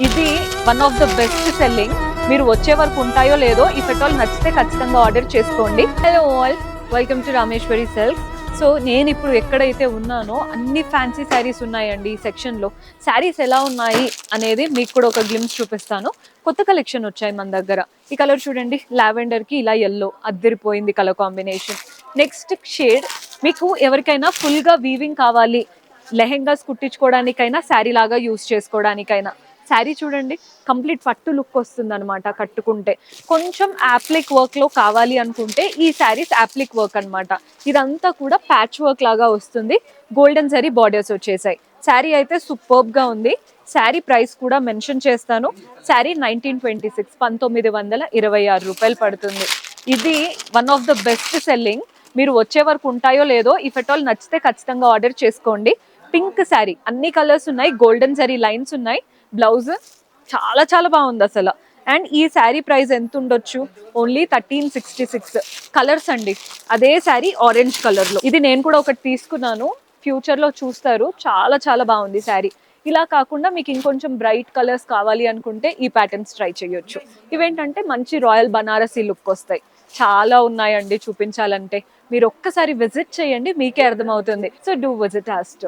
ఇది one of the best selling. మీరు వచ్చే వరకు ఉంటాయో లేదో, ఇఫ్ ఎట్ ఆల్ నచ్చితే ఖచ్చితంగా ఆర్డర్ చేసుకోండి. Hello all, welcome to Rameshwari cells. So నేను ఇప్పుడు ఎక్కడైతే ఉన్నానో అన్ని ఫ్యాన్సీ శారీస్ ఉన్నాయండి ఈ సెక్షన్లో. శారీస్ ఎలా ఉన్నాయి అనేది మీకు కూడా ఒక గ్లిమ్స్ చూపిస్తాను. కొత్త కలెక్షన్ వచ్చాయి మన దగ్గర. ఈ కలర్ చూడండి, లావెండర్కి ఇలా ఎల్లో అద్దరిపోయింది కలర్ కాంబినేషన్. నెక్స్ట్ షేడ్, మీకు ఎవరికైనా ఫుల్గా వీవింగ్ కావాలి, లెహెంగాస్ కుట్టించుకోవడానికైనా శారీ లాగా యూస్ చేసుకోవడానికైనా. శారీ చూడండి, కంప్లీట్ పట్టు లుక్ వస్తుంది అనమాట కట్టుకుంటే. కొంచెం యాప్లిక్ వర్క్లో కావాలి అనుకుంటే ఈ శారీస్ యాప్లిక్ వర్క్ అనమాట. ఇదంతా కూడా ప్యాచ్ వర్క్ లాగా వస్తుంది. గోల్డెన్ జరీ బార్డర్స్ వచ్చేసాయి. శారీ అయితే సూపర్బ్గా ఉంది. శారీ ప్రైస్ కూడా మెన్షన్ చేస్తాను. శారీ 1926, 1926 రూపాయలు పడుతుంది. ఇది one of the best selling. మీరు వచ్చే వరకు ఉంటాయో లేదో, ఇఫ్ ఎట్ ఆల్ నచ్చితే ఖచ్చితంగా ఆర్డర్ చేసుకోండి. పింక్ శారీ, అన్ని కలర్స్ ఉన్నాయి, గోల్డెన్ జరీ లైన్స్ ఉన్నాయి. బ్లౌజ్ చాలా చాలా బాగుంది అసలు. అండ్ ఈ శారీ ప్రైస్ ఎంత ఉండొచ్చు? ఓన్లీ 1366. కలర్స్ అండి, అదే శారీ ఆరెంజ్ కలర్లో. ఇది నేను కూడా ఒకటి తీసుకున్నాను, ఫ్యూచర్లో చూస్తారు. చాలా చాలా బాగుంది శారీ. ఇలా కాకుండా మీకు ఇంకొంచెం బ్రైట్ కలర్స్ కావాలి అనుకుంటే ఈ ప్యాటర్న్స్ ట్రై చేయొచ్చు. ఇవేంటంటే మంచి రాయల్ బనారసీ లుక్ వస్తాయి. చాలా ఉన్నాయండి చూపించాలంటే. మీరు ఒక్కసారి విజిట్ చేయండి, మీకే అర్థమవుతుంది. So do visit are store.